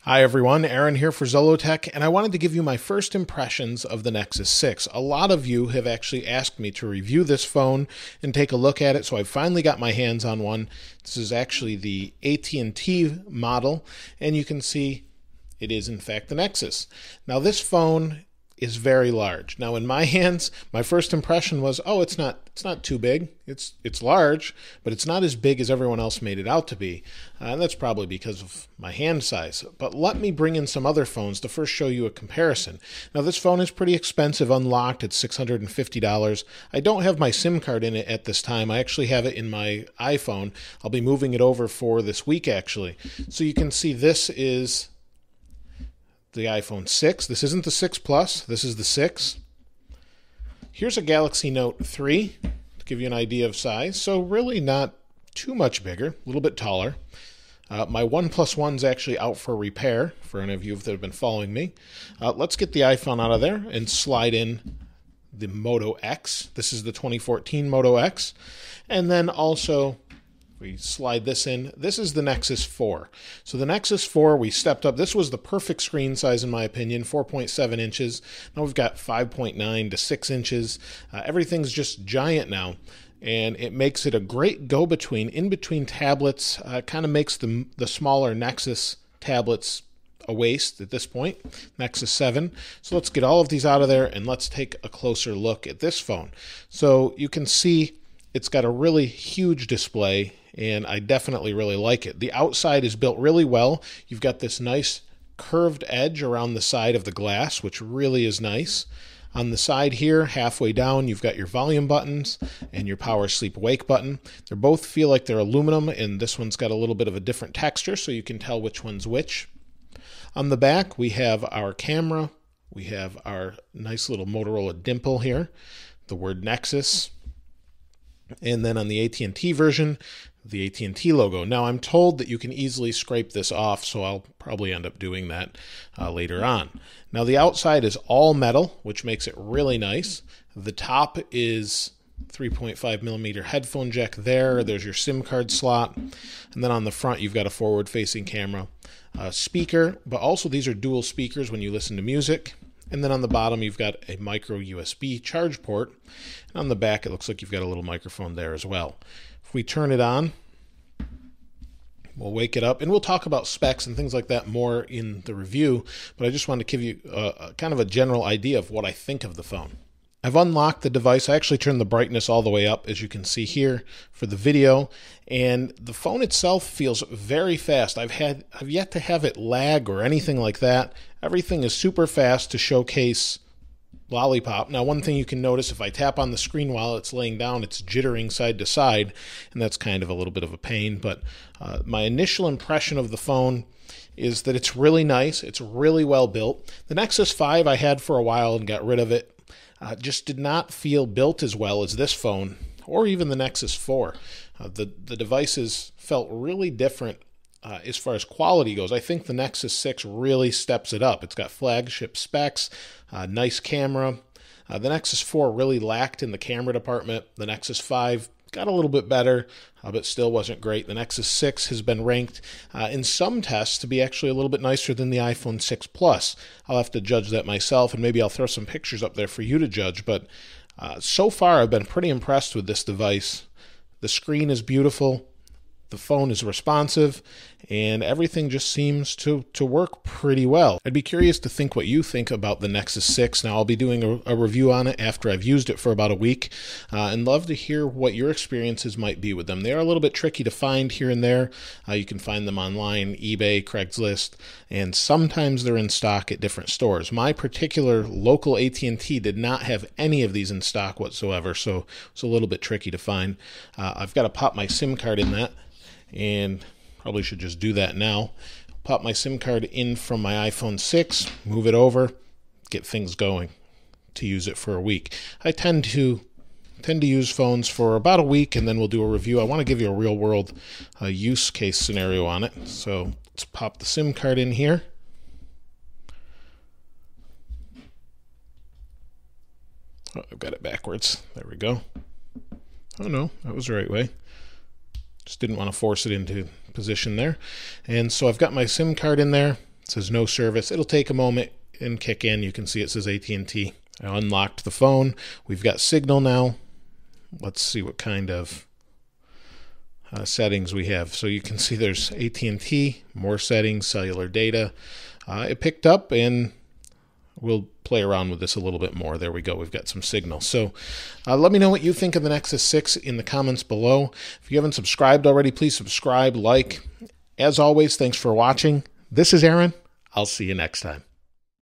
Hi everyone, Aaron here for Zollotech, and I wanted to give you my first impressions of the Nexus 6. A lot of you have actually asked me to review this phone and take a look at it, so I finally got my hands on one. This is actually the AT&T model, and you can see it is in fact the Nexus. Now this phone is very large. Now in my hands, my first impression was, oh, it's not too big. It's large, but it's not as big as everyone else made it out to be. And that's probably because of my hand size. But let me bring in some other phones to first show you a comparison. Now this phone is pretty expensive, unlocked. It's $650. I don't have my SIM card in it at this time. I actually have it in my iPhone. I'll be moving it over for this week actually. So you can see this is the iPhone 6. This isn't the 6 Plus. This is the 6. Here's a Galaxy Note 3 to give you an idea of size. So really not too much bigger, a little bit taller. My OnePlus One's actually out for repair, for any of you that have been following me. Let's get the iPhone out of there and slide in the Moto X. This is the 2014 Moto X. And then also we slide this in. This is the Nexus 4. So the Nexus 4, we stepped up. This was the perfect screen size in my opinion, 4.7 inches. Now we've got 5.9 to 6 inches. Everything's just giant now, and it makes it a great go-between, in between tablets. Kind of makes the smaller Nexus tablets a waste at this point, Nexus 7. So let's get all of these out of there, and let's take a closer look at this phone. So you can see it's got a really huge display, and I definitely really like it. The outside is built really well. You've got this nice curved edge around the side of the glass, which really is nice. On the side here, halfway down, you've got your volume buttons and your power sleep wake button. They both feel like they're aluminum, and this one's got a little bit of a different texture, so you can tell which one's which. On the back, we have our camera. We have our nice little Motorola dimple here, the word Nexus. And then on the AT&T version, the AT&T logo. Now I'm told that you can easily scrape this off, so I'll probably end up doing that later on. Now the outside is all metal, which makes it really nice. The top is 3.5 millimeter headphone jack there. There's your SIM card slot. And then on the front, you've got a forward-facing camera, speaker, but also these are dual speakers when you listen to music. And then on the bottom, you've got a micro USB charge port. And on the back, it looks like you've got a little microphone there as well. If we turn it on, we'll wake it up, and we'll talk about specs and things like that more in the review, but I just wanted to give you kind of a general idea of what I think of the phone. I've unlocked the device. I actually turned the brightness all the way up, as you can see here, for the video, and the phone itself feels very fast. I've yet to have it lag or anything like that. Everything is super fast to showcase Lollipop. Now, one thing you can notice, if I tap on the screen while it's laying down, it's jittering side to side, and that's kind of a little bit of a pain, but my initial impression of the phone is that it's really nice. It's really well built. The Nexus 5 I had for a while and got rid of it. Just did not feel built as well as this phone, or even the Nexus 4. The devices felt really different as far as quality goes. I think the Nexus 6 really steps it up. It's got flagship specs, nice camera. The Nexus 4 really lacked in the camera department. The Nexus 5 got a little bit better, but still wasn't great. The Nexus 6 has been ranked in some tests to be actually a little bit nicer than the iPhone 6 Plus. I'll have to judge that myself, and maybe I'll throw some pictures up there for you to judge, but so far I've been pretty impressed with this device. The screen is beautiful. The phone is responsive, and everything just seems to work pretty well. I'd be curious to think what you think about the Nexus 6. Now, I'll be doing a review on it after I've used it for about a week, and love to hear what your experiences might be with them. They are a little bit tricky to find here and there. You can find them online, eBay, Craigslist, and sometimes they're in stock at different stores. My particular local AT&T did not have any of these in stock whatsoever, so it's a little bit tricky to find. I've got to pop my SIM card in that, and probably should just do that now. Pop my SIM card in from my iPhone 6, move it over, get things going to use it for a week. I tend to use phones for about a week, and then we'll do a review. I want to give you a real world use case scenario on it. So let's pop the SIM card in here. Oh, I've got it backwards. There we go. Oh no, that was the right way. Just didn't want to force it into position there. And so I've got my SIM card in there. It says no service. It'll take a moment and kick in. You can see it says AT&T. I unlocked the phone. We've got signal now. Let's see what kind of settings we have. So you can see there's AT&T, more settings, cellular data. It picked up, and we'll play around with this a little bit more. There we go. We've got some signal. So let me know what you think of the Nexus 6 in the comments below. If you haven't subscribed already, please subscribe, like. As always, thanks for watching. This is Aaron. I'll see you next time.